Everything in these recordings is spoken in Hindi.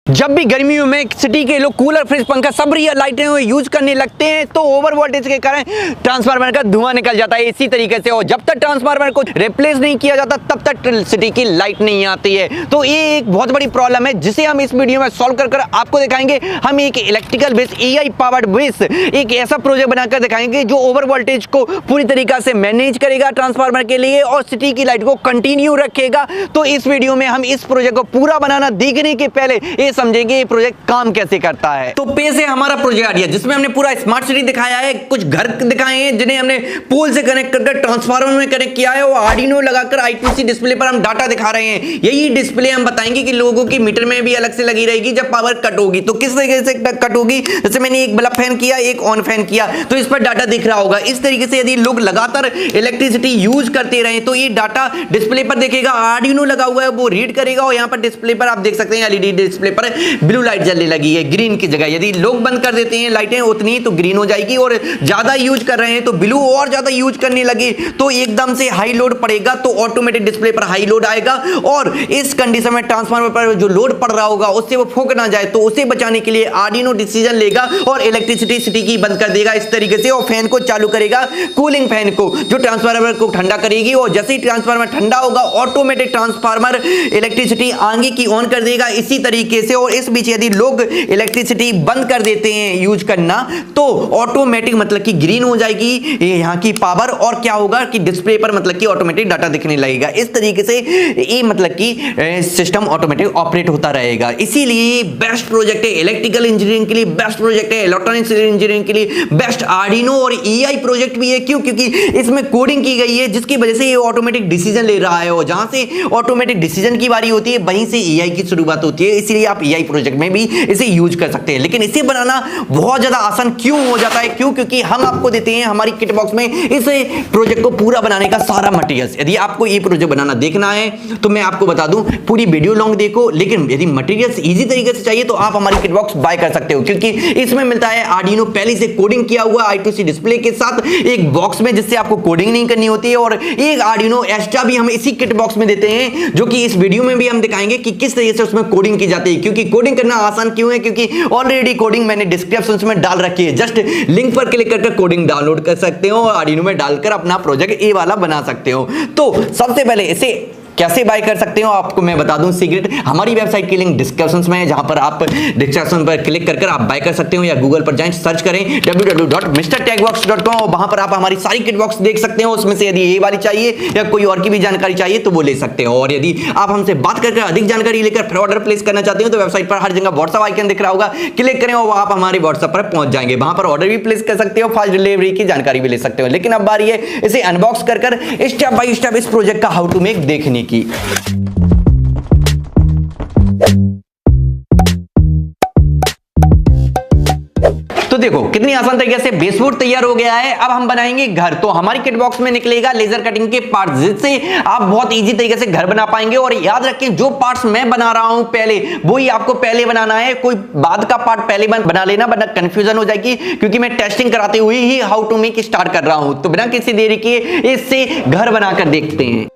जब भी गर्मियों में सिटी के लोग कूलर, फ्रिज, पंखा सब रियल लाइटें यूज करने लगते हैं तो ओवर वोल्टेज के कारण ट्रांसफार्मर का धुआं निकल जाता है इसी तरीके से। और जब तक ट्रांसफार्मर को रिप्लेस नहीं किया जाता तब तक सिटी की लाइट नहीं आती है। तो ये एक बहुत बड़ी प्रॉब्लम है जिसे हम इस वीडियो में सॉल्व कर आपको दिखाएंगे। हम एक electrical base AI powered base एक ऐसा प्रोजेक्ट बनाकर दिखाएंगे जो ओवर वोल्टेज को पूरी तरीके से मैनेज करेगा ट्रांसफार्मर के लिए और सिटी की लाइट को कंटिन्यू रखेगा। तो इस वीडियो में हम इस प्रोजेक्ट को पूरा बनाना देखने के पहले ये समझेंगे ये प्रोजेक्ट काम कैसे करता है। तो पेज है हमारा प्रोजेक्ट आइडिया जिसमें हमने पूरा स्मार्ट सिटी दिखाया है, कुछ घर दिखाए हैं जिन्हें हमने पोल से कनेक्ट कर ट्रांसफार्मर में कनेक्ट किया है और आर्डिनो लगाकर I2C डिस्प्ले पर हम डाटा दिखा रहे हैं। यही डिस्प्ले हम बताएंगे कि लोगों की मीटर में भी अलग से लगी रहेगी जब पावर कट होगी। तो किस तरीके से कट होगी, जैसे मैंने एक बल्ब फैन किया, एक ऑन फैन किया तो इस पर डाटा दिख रहा होगा। इस तरीके से यदि लोग लगातार इलेक्ट्रिसिटी यूज करते रहे तो ये डाटा डिस्प्ले पर देखेगा, आर्डिनो लगा हुआ है वो रीड करेगा और यहाँ पर डिस्प्ले पर आप देख सकते हैं LED डिस्प्ले पर ब्लू लाइट जलने लगी है ग्रीन की जगह। यदि लोग बंद कर देते हैं लाइटें उतनी तो ग्रीन हो जाएगी और ज्यादा यूज कर रहे हैं तो ब्लू और ज्यादा यूज करने लगे तो एकदम से हाई लोड पड़ेगा तो ऑटोमेटिक डिस्प्ले पर हाई लोड आएगा। और इस कंडीशन में ट्रांसफार्मर पर जो लोड पड़ रहा होगा उससे वो फूंक ना जाए तो उसे बचाने के लिए आर्डिनो डिसीजन लेगा और इलेक्ट्रिसिटी सिटी की बंद कर देगा इस तरीके से और फैन को चालू करेगा, कूलिंग फैन को जो ट्रांसफार्मर को ठंडा करेगी। और जैसे ही ट्रांसफार्मर ठंडा होगा ऑटोमेटिक ट्रांसफार्मर इलेक्ट्रिसिटी आगे की ऑन कर देगा इसी तरीके से। और इस बीच यदि लोग इलेक्ट्रिसिटी बंद कर देते हैं यूज करना तो ऑटोमेटिक मतलब कि ग्रीन हो जाएगी यहां की पावर और क्या होगा कि डिस्प्ले पर मतलब कि ऑटोमेटिक डाटा दिखने लगेगा। इस तरीके से ये मतलब कि सिस्टम ऑटोमेटिक ऑपरेट होता रहेगा। इसीलिए बेस्ट प्रोजेक्ट है इलेक्ट्रिकल इंजीनियरिंग के लिए, बेस्ट प्रोजेक्ट है इलेक्ट्रॉनिक्स इंजीनियरिंग के लिए, बेस्ट आर्डिनो और EI प्रोजेक्ट भी है। क्यों? क्योंकि इसमें कोडिंग की गई है जिसकी वजह से ये ऑटोमेटिक डिसीजन ले रहा है और जहां से ऑटोमेटिक डिसीजन की बारी होती है वहीं से EI की शुरुआत होती है। इसलिए आप EI प्रोजेक्ट में भी इसे यूज कर सकते हैं। लेकिन इसे बनाना बहुत ज्यादा आसान क्यों हो जाता है? क्यों? क्योंकि हम आपको देते हैं हमारी किट बॉक्स में इस प्रोजेक्ट को पूरा बनाने का सारा मटेरियल। यदि आपको ये प्रोजेक्ट बनाना देखना है तो मैं आपको बता दूं पूरी वीडियो लॉन्ग देखो, लेकिन यदि मटेरियल्स इजी तरीके से चाहिए तो आप हमारी किट बॉक्स बाय कर सकते हो क्योंकि इसमें मिलता है आर्डिनो पहले से कोडिंग किया हुआ I2C डिस्प्ले के साथ एक बॉक्स में जिससे आपको कोडिंग नहीं करनी होती है और एक आर्डिनो एक्स्ट्रा भी हम इसी किट बॉक्स में देते हैं जो कि इस वीडियो में भी हम दिखाएंगे कि किस तरीके से उसमें कोडिंग की जाती है। क्योंकि कोडिंग करना आसान क्यों है? क्योंकि ऑलरेडी कोडिंग मैंने डिस्क्रिप्शन में डाल रखी है, जस्ट लिंक पर क्लिक करके कोडिंग डाउनलोड कर सकते हो और आर्डिनो में डालकर अपना प्रोजेक्ट ये वाला बना सकते हो। तो सबसे पहले इसे कैसे बाय कर सकते हो आपको मैं बता दूं सीक्रेट। हमारी वेबसाइट की लिंक डिस्क्रिप्शन में है जहां पर आप डिस्क्रिप्शन पर क्लिक कर आप बाय कर सकते हो या गूगल पर जाएं सर्च करें www.mrtechbox.com और वहां पर आप हमारी सारी किट बॉक्स देख सकते हो। उसमें से यदि ये वाली चाहिए या कोई और की भी जानकारी चाहिए तो वो ले सकते हो। और यदि आप हमसे बात करके अधिक जानकारी लेकर फिर ऑर्डर प्लेस करना चाहते हो तो वेबसाइट पर हर जगह व्हाट्सएप आइकन दिख रहा होगा, क्लिक करें और आप हमारे व्हाट्सएप पर पहुंच जाएंगे। वहां पर ऑर्डर भी प्लेस कर सकते हो, फास्ट डिलीवरी की जानकारी भी ले सकते हो। लेकिन अब बारी है इसे अनबॉक्स कर स्टेप बाय स्टेप इस प्रोजेक्ट का हाउ टू मेक देखने की। तो देखो कितनी आसान तरीके से बेसबोर्ड तैयार हो गया है। अब हम बनाएंगे घर। तो हमारी किट बॉक्स में निकलेगा लेजर कटिंग के पार्ट्स जिससे आप बहुत इजी तरीके से घर बना पाएंगे। और याद रखें जो पार्ट्स मैं बना रहा हूं पहले वो ही आपको पहले बनाना है, कोई बाद का पार्ट पहले बना लेना वरना कंफ्यूजन हो जाएगी। क्योंकि मैं टेस्टिंग कराते हुए ही हाउ टू मेक स्टार्ट कर रहा हूं। तो बिना किसी देरी के इससे घर बनाकर देखते हैं।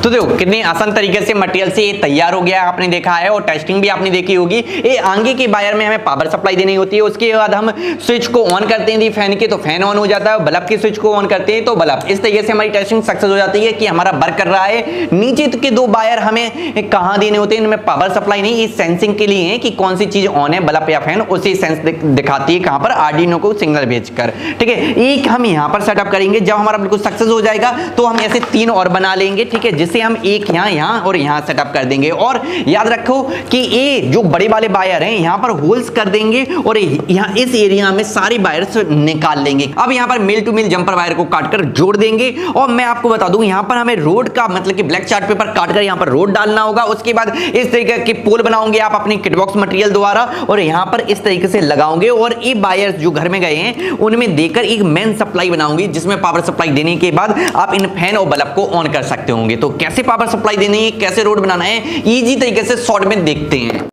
तो देखो कितने आसान तरीके से मटेरियल से ये तैयार हो गया आपने देखा है और टेस्टिंग भी आपने देखी होगी। ये आगे के वायर में हमें पावर सप्लाई देनी होती है, उसके बाद हम स्विच को ऑन करते हैं फैन के तो फैन ऑन हो जाता है, बल्ब के स्विच को ऑन करते हैं तो बल्ब। इस तरीके से हमारी टेस्टिंग सक्सेस हो जाती है कि हमारा वर्क कर रहा है। नीचे के दो वायर हमें कहां देने होते हैं, इनमें पावर सप्लाई नहीं, ये सेंसिंग के लिए है कि कौन सी चीज ऑन है बल्ब या फैन, उसे सेंस दिखाती है कहां पर, आर्डिनो को सिग्नल भेजकर। ठीक है, एक हम यहां पर सेटअप करेंगे। जब हमारा बिल्कुल सक्सेस हो जाएगा तो हम ऐसे 3 और बना लेंगे। ठीक है, जिससे हम एक यहां और यहां सेटअप कर देंगे। और याद रखो कि ये जो बड़े वाले वायर हैं यहां पर होल्स कर देंगे और यहां इस एरिया में सारे वायर्स निकाल लेंगे। अब यहां पर मिल टू मिल जंपर वायर को काटकर जोड़ देंगे। और मैं आपको बता दूं यहां पर हमें रोड का मतलब कि ब्लैक चार्ट पेपर काटकर यहां पर रोड डालना होगा। उसके बाद इस तरीके के पोल बनाओगे आप अपनी किटबॉक्स मटेरियल द्वारा और यहां पर इस तरीके से लगाओगे और ये वायर्स जो घर में गए हैं उनमें देकर एक मेन सप्लाई बनाऊंगी, जिसमें पावर सप्लाई देने के बाद आप इन फैन और बल्ब को ऑन कर सकते होंगे। तो कैसे पावर सप्लाई देनी है, कैसे रोड बनाना है, इजी तरीके से शॉर्ट में देखते हैं।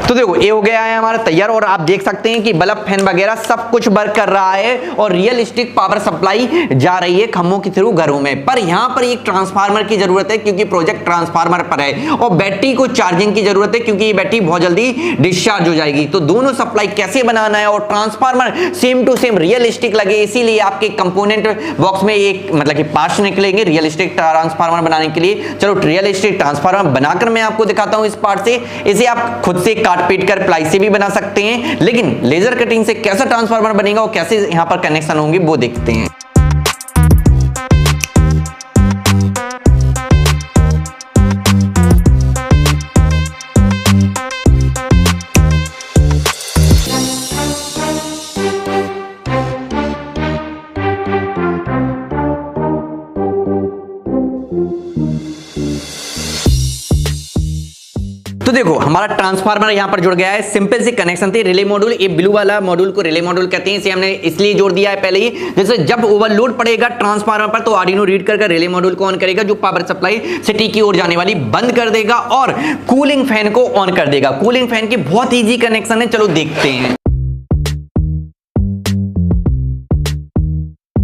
तो देखो ये हो गया है हमारा तैयार और आप देख सकते हैं कि बल्ब फैन वगैरह सब कुछ वर्क कर रहा है और रियलिस्टिक पावर सप्लाई जा रही है खंभों के थ्रू घरों में। पर यहां पर एक ट्रांसफार्मर की जरूरत है क्योंकि प्रोजेक्ट ट्रांसफार्मर पर है और बैटरी को चार्जिंग की जरूरत है क्योंकि ये बैटरी बहुत जल्दी डिस्चार्ज हो जाएगी। तो दोनों सप्लाई कैसे बनाना है और transformer same to same realistic लगे, इसीलिए आपके कंपोनेंट बॉक्स में एक मतलब कि पार्ट्स निकलेंगे रियलिस्टिक ट्रांसफार्मर बनाने के लिए। चलो रियलिस्टिक ट्रांसफार्मर बनाकर मैं आपको दिखाता हूं इस पार्ट से। इसे आप खुद से काट पीट कर प्लाई से भी बना सकते हैं, लेकिन लेजर कटिंग से कैसा ट्रांसफार्मर बनेगा और कैसे यहां पर कनेक्शन होंगे वो देखते हैं। तो देखो हमारा ट्रांसफार्मर यहां पर जुड़ गया है। सिंपल सी कनेक्शन थी, रिले मॉड्यूल, ये ब्लू वाला मॉड्यूल को रिले मॉड्यूल कहते हैं। इसे हमने इसलिए जोड़ दिया है पहले ही, जैसे जब ओवरलोड पड़ेगा ट्रांसफार्मर पर तो आर्डिनो रीड कर रिले मॉड्यूल को ऑन करेगा, जो पावर सप्लाई सिटी की ओर जाने वाली बंद कर देगा और कूलिंग फैन को ऑन कर देगा। कूलिंग फैन की बहुत ईजी कनेक्शन है, चलो देखते हैं।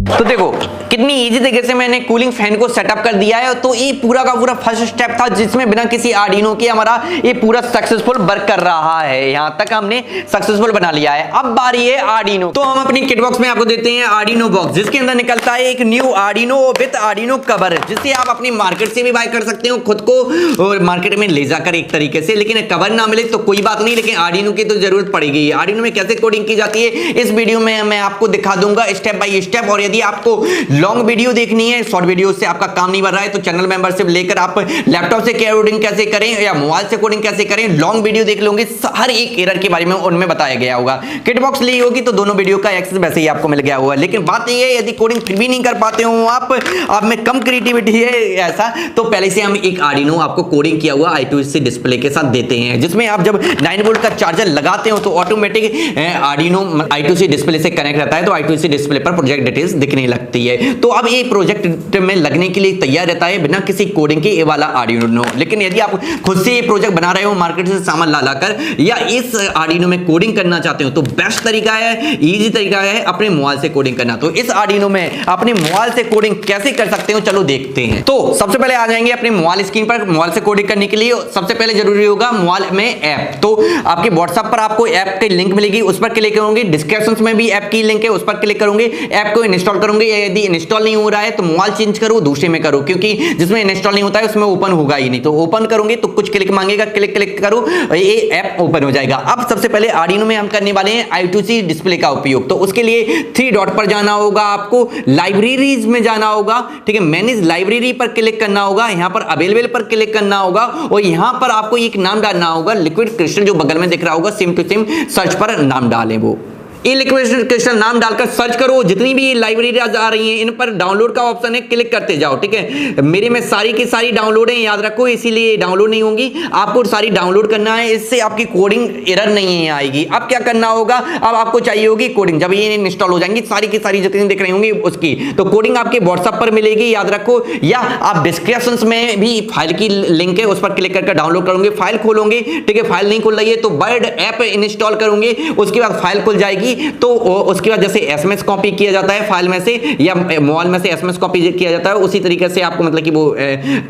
तो देखो कितनी इजी तरीके से मैंने कूलिंग फैन को सेटअप कर दिया है। तो ये पूरा का पूरा फर्स्ट स्टेप था जिसमें बिना किसी आर्डिनो के हमारा ये पूरा सक्सेसफुल वर्क कर रहा है। यहां तक हमने सक्सेसफुल बना लिया है। अब बारी है आर्डिनो। तो हम अपनी किट बॉक्स में आपको देते हैं आर्डिनो बॉक्स, जिसके अंदर निकलता है एक new Arduino with Arduino cover, जिसे आप अपनी मार्केट से भी बाय कर सकते हो, खुद को और मार्केट में ले जाकर एक तरीके से। लेकिन कवर ना मिले तो कोई बात नहीं, लेकिन आर्डिनो की तो जरूरत पड़ेगी। आर्डिनो में कैसे कोडिंग की जाती है इस वीडियो में मैं आपको दिखा दूंगा स्टेप बाय स्टेप। और यदि आपको लॉन्ग वीडियो देखनी है, शॉर्ट वीडियो से आपका काम नहीं बढ़ रहा है, तो चैनल मेंबरशिप लेकर आप लैपटॉप से कोडिंग कैसे करें या मोबाइल से कोडिंग कैसे करें, लॉन्ग वीडियो देख लोगे, हर एक एरर के बारे में उनमें बताया गया होगा। किट बॉक्स ली होगी तो दोनों वीडियो का एक्सेस वैसे ही आपको मिल गया होगा। लेकिन बात यह है यदि कोडिंग फिर भी नहीं कर पाते हो आप में कम क्रिएटिविटी है ऐसा, तो पहले से हम एक आर्डिनो आपको कोडिंग किया हुआ I2C डिस्प्ले के साथ देते हैं, जिसमें आप जब 9 वोल्ट का चार्जर लगाते हो तो ऑटोमेटिक आर्डिनो I2C डिस्प्ले से कनेक्ट रहता है, तो I2C डिस्प्ले पर प्रोजेक्ट डिटेल्स दिखने लगती है। तो अब ये प्रोजेक्ट में लगने के लिए तैयार रहता है बिना किसी कोडिंग के ये वाला आर्डिनो। लेकिन यदि आप खुद से ये प्रोजेक्ट बना रहे हो मार्केट से सामान ला लाकर या इस आर्डिनो में कोडिंग करना चाहते हो, तो बेस्ट तरीका है, इजी तरीका है अपने मोबाइल से कोडिंग करना। तो इस आर्डिनो में अपने मोबाइल से कोडिंग कैसे कर सकते हो चलो देखते हैं। तो सबसे पहले आ जाएंगे अपने मोबाइल स्क्रीन पर। मोबाइल से कोडिंग करने के लिए सबसे पहले जरूरी होगा मोबाइल में ऐप। तो आपके व्हाट्सएप पर आपको ऐप की लिंक मिलेगी, उस पर क्लिक करोगे। डिस्क्रिप्शन में भी ऐप की लिंक है, उस पर क्लिक करोगे, ऐप को इंस्टॉल करोगे। यदि इंस्टॉल नहीं हो रहा है तो मोबाइल चेंज करो, दूसरे में करो, क्योंकि जिसमें इंस्टॉल नहीं होता है उसमें ओपन होगा ही नहीं। तो ओपन करोगे तो कुछ क्लिक मांगेगा, क्लिक क्लिक करो, ये ऐप ओपन हो जाएगा। अब सबसे पहले आर्डिनो में हम करने वाले हैं I2C डिस्प्ले का उपयोग। तो उसके लिए 3 डॉट पर जाना होगा, आपको लाइब्रेरीज में जाना होगा, ठीक है, मैनेज लाइब्रेरी पर क्लिक करना होगा, यहां पर अवेलेबल पर क्लिक करना होगा और यहां पर आपको एक नाम डालना होगा, लिक्विड क्रिस्टल, जो बगल में दिख रहा होगा सेम टू सेम सर्च पर नाम डालें। वो ये लिक्विड क्रिस्टल नाम डालकर सर्च करो, जितनी भी लाइब्रेरी आ रही हैं इन पर डाउनलोड का ऑप्शन है, क्लिक करते जाओ, ठीक है। मेरे में सारी की सारी डाउनलोड है, याद रखो, इसीलिए डाउनलोड नहीं होंगी, आपको सारी डाउनलोड करना है, इससे आपकी कोडिंग एरर नहीं आएगी। अब क्या करना होगा, अब आपको चाहिए होगी कोडिंग, जब ये इंस्टॉल हो जाएंगी सारी की सारी जितनी दिख रही होंगी उसकी, तो कोडिंग आपके व्हाट्सएप पर मिलेगी, याद रखो, या आप डिस्क्रिप्शन में भी फाइल की लिंक है उस पर क्लिक करके डाउनलोड करोगे, फाइल खोलोगे, ठीक है, फाइल नहीं खुल रही है तो वर्ड ऐप इंस्टॉल करोगे, उसके बाद फाइल खुल जाएगी। तो उसके बाद जैसे एसएमएस कॉपी किया जाता है फाइल में से या मोबाइल में से एसएमएस कॉपी किया जाता है, उसी तरीके से आपको मतलब कि वो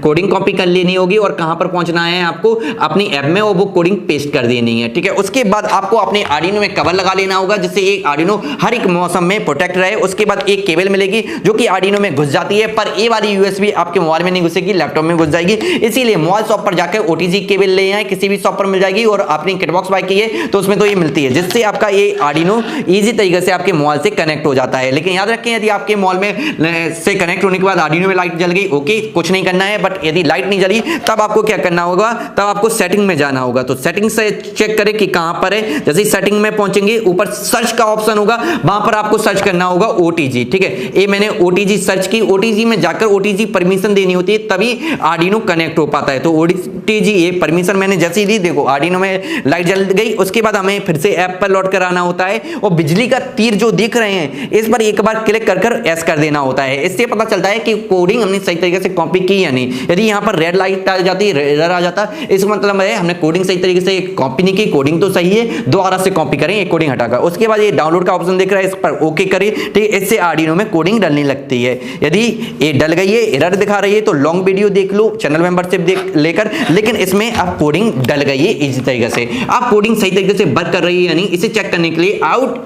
कोडिंग कॉपी कर लेनी होगी और कहां पर पहुंचना है आपको अपनी ऐप में और वो कोडिंग पेस्ट कर देनी है, ठीक है। उसके बाद आपको अपने आर्डिनो में कवर लगा लेना होगा जिससे एक आर्डिनो हर एक मौसम में प्रोटेक्ट रहे। उसके बाद एक केबल मिलेगी जो कि आर्डिनो में घुस जाती है, पर ये वाली यूएसबी आपके मोबाइल में नहीं घुसेगी, लैपटॉप में घुस जाएगी, इसीलिए मोबाइल शॉप पर जाकर ओटीजी केबल ले आए, किसी भी शॉप पर मिल जाएगी। और आपने किटबॉक्स बाय की है तो उसमें तो ये मिलती है, जिससे आपका ये आर्डिनो इजी तरीके से आपके मोबाइल से कनेक्ट हो जाता है। लेकिन याद रखें, यदि आपके मोबाइल में से कनेक्ट होने के बाद आर्डिनो में लाइट जल गई, ओके, कुछ नहीं करना है, बट यदि लाइट नहीं जली तब आपको क्या करना होगा, तब आपको सेटिंग में जाना होगा। तो सेटिंग से चेक करें कि कहां पर है, जैसे सेटिंग में पहुंचेंगे ऊपर सर्च का ऑप्शन होगा, वहां पर आपको सर्च करना होगा ओटीजी, ठीक है। ये मैंने ओटीजी सर्च की, ओटीजी में जाकर ओटीजी परमिशन देनी होती है तभी आर्डिनो कनेक्ट हो पाता है। तो ओटीजी ये परमिशन मैंने जैसे ही दी, देखो आर्डिनो में लाइट जल गई। उसके बाद हमें फिर से ऐप पर लौट कर आना होता है और बिजली का तीर जो दिख रहे हैं इस पर एक बार क्लिक कर एस कर देना होता है। इससे पता चलता है कि कोडिंग हमने सही तरीके से कॉपी की या नहीं। यदि यहाँ पर रेड लाइट आ जाती है, एरर आ जाता है, इसका मतलब है हमने कोडिंग सही तरीके से कॉपी नहीं की, कोडिंग तो सही है, दोबारा से कॉपी करें, एक कोडिंग हटाकर। उसके बाद ये डाउनलोड का ऑप्शन दिख रहा है, इस पर ओके करें, ठीक है। इससे आर्डिनो में कोडिंग डलने लगती है। यदि ये डल गई है, एरर दिखा रही है, तो लॉन्ग वीडियो देख लो चैनल मेंबरशिप देख लेकर, लेकिन इसमें अब कोडिंग डल गई है इसी तरीके से। आप कोडिंग सही तरीके से वर्क कर रही है यानी इसे चेक करने के लिए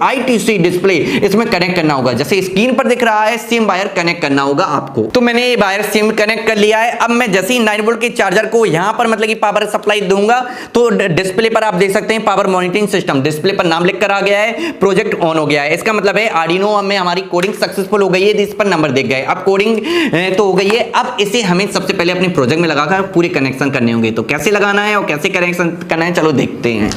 I2C डिस्प्ले इसमें कनेक्ट करना होगा, जैसे स्क्रीन पर दिख रहा है सेम वायर कनेक्ट करना होगा आपको। तो मैंने ये वायर सेम कनेक्ट कर लिया है। अब मैं जैसे ही 9 वोल्ट के चार्जर को यहां पर मतलब कि पावर सप्लाई दूंगा तो डिस्प्ले पर आप देख सकते हैं पावर मॉनिटरिंग सिस्टम, डिस्प्ले पर नाम लिखकर आ गया है, प्रोजेक्ट ऑन हो गया है। इसका मतलब है आर्डिनो में हमारी कोडिंग सक्सेसफुल हो गई है, इस पर नंबर दिख गए। अब कोडिंग तो हो गई है, अब इसे हमें सबसे पहले अपने प्रोजेक्ट में लगाकर पूरे कनेक्शन करने होंगे। तो कैसे लगाना है और कैसे कनेक्शन करना है, चलो देखते हैं।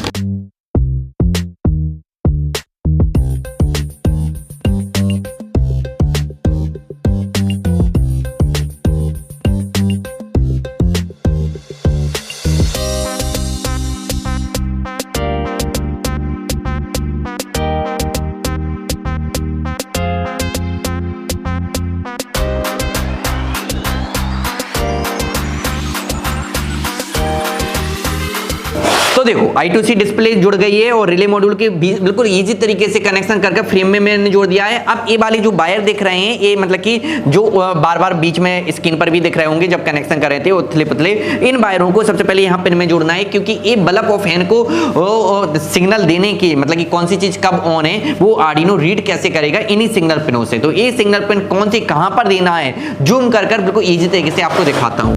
तो देखो I2C डिस्प्ले जुड़ गई है और रिले मॉड्यूल के बिल्कुल इजी तरीके से कनेक्शन करके फ्रेम में मैंने जोड़ दिया है। अब ये वाली जो वायर दिख रहे हैं ये मतलब कि जो बार बार बीच में स्क्रीन पर भी दिख रहे होंगे जब कनेक्शन कर रहे थे उथले पुतले, इन वायरों को सबसे पहले यहाँ पिन में जोड़ना है, क्योंकि ये बल्ब और फैन को सिग्नल देने की मतलब कि कौन सी चीज कब ऑन है वो आर्डिनो रीड कैसे करेगा इन्हीं सिग्नल पिनों से। तो ये सिग्नल पिन कौन सी कहां पर देना है जूम कर बिल्कुल इजी तरीके से आपको दिखाता हूं।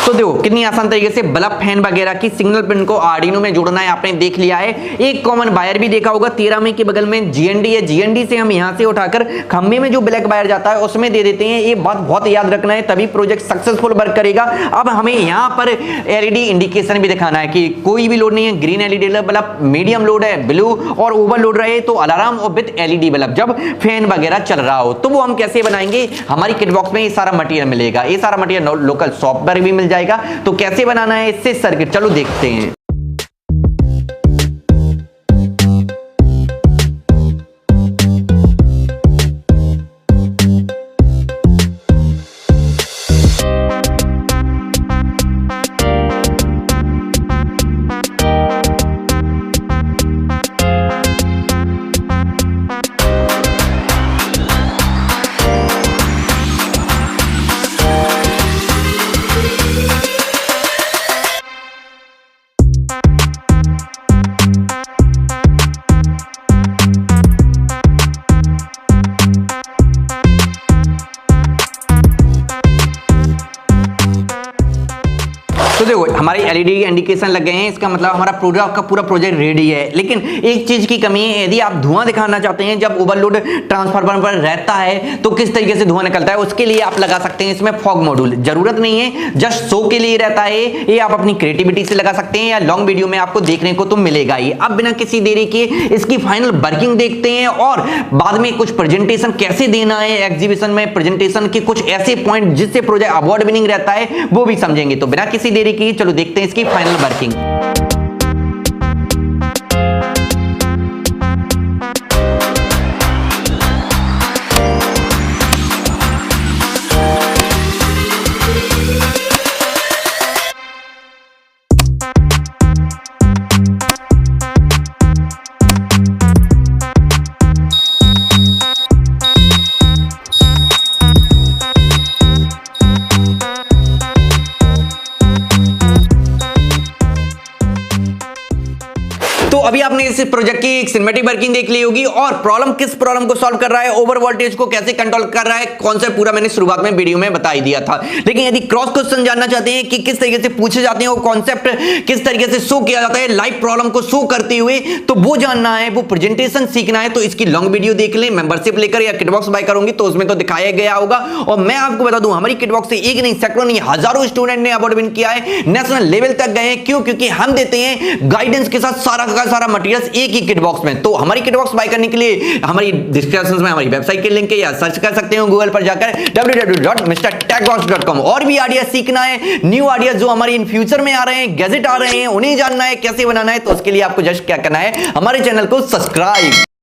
तो देखो कितनी आसान तरीके से बल्ब फैन वगैरह की सिग्नल पिन को आर्डिनो में जोड़ना है, आपने देख लिया है। एक कॉमन वायर भी देखा होगा 13 में के बगल में GND है, GND से हम यहां से उठाकर खंभे में जो ब्लैक वायर जाता है उसमें दे देते हैं। ये बात बहुत याद रखना है, तभी प्रोजेक्ट सक्सेसफुल वर्क करेगा। अब हमें यहां पर LED इंडिकेशन भी दिखाना है कि कोई भी लोड नहीं है, green LED bulb, medium load है ब्लू और ओवर लोड रहे तो अलार्म और विद LED बल्ब जब फैन वगैरह चल रहा हो। तो वो हम कैसे बनाएंगे, हमारी किट बॉक्स में ये सारा मटेरियल मिलेगा, ये सारा मटेरियल लोकल सॉफ्टवेयर भी मिल जाएगा। तो कैसे बनाना है इससे सर्किट, चलो देखते हैं। एलईडी इंडिकेशन लग गए हैं, इसका मतलब हमारा पूरा प्रोजेक्ट रेडी है। लेकिन एक चीज की कमी है, यदि आप धुआं दिखाना चाहते हैं जब ओवरलोड ट्रांसफार्मर पर रहता है तो किस तरीके से धुआं निकलता है, उसके लिए आप लगा सकते हैं इसमें फॉग मॉड्यूल। जरूरत नहीं है, जस्ट शो के लिए रहता है, ये आप अपनी क्रिएटिविटी से लगा सकते हैं या लॉन्ग वीडियो में आपको देखने को तो मिलेगा ही। अब बिना किसी देरी के इसकी फाइनल वर्किंग देखते हैं और बाद में कुछ प्रेजेंटेशन कैसे देना है एग्जीबिशन में, प्रेजेंटेशन के कुछ ऐसे पॉइंट जिससे प्रोजेक्ट अवार्ड विनिंग रहता है वो भी समझेंगे। तो बिना किसी देरी की चलो देखते हैं इसकी फाइनल वर्किंग। तो अभी आपने इस प्रोजेक्ट की एक सिनेमैटिक वर्किंग देख ली होगी और किस प्रॉब्लम को सॉल्व कर रहा है, ओवर वोल्टेज को कैसे कंट्रोल कर रहा है, कॉन्सेप्ट पूरा मैंने शुरुआत में वीडियो में बता ही दिया था। लेकिन यदि क्रॉस क्वेश्चन जानना चाहते हैं कि किस तरीके से पूछे जाते हैं, वो कॉन्सेप्ट किस तरीके से शो किया जाता है लाइव प्रॉब्लम को शो करते हुए, तो वो जानना है, वो प्रेजेंटेशन सीखना है, तो इसकी लॉन्ग वीडियो देख लें। मेंबरशिप लेकर या किटबॉक्स बाय करोगे तो उसमें तो दिखाया गया होगा। और मैं आपको बता दूं, हमारी किटबॉक्स से एक नहीं, सैकड़ों नहीं, हजारों स्टूडेंट ने अवार्ड विन किया है, नेशनल लेवल तक गए हैं। क्यों? क्योंकि हम देते हैं गाइडेंस के साथ सारा का सारा मटेरियल एक ही किट बॉक्स में। तो हमारी किट बॉक्स बाय करने के लिए हमारी डिस्क्रिप्शन में हमारी वेबसाइट के लिंक है या सर्च कर सकते हो गूगल पर जाकर www.mrtechbox.com। और भी आइडिया सीखना है, न्यू आइडिया जो हमारे इन फ्यूचर में आ रहे हैं, गैजेट आ रहे हैं, उन्हें जानना है कैसे बनाना है, तो उसके लिए आपको जस्ट क्या करना है, हमारे चैनल को सब्सक्राइब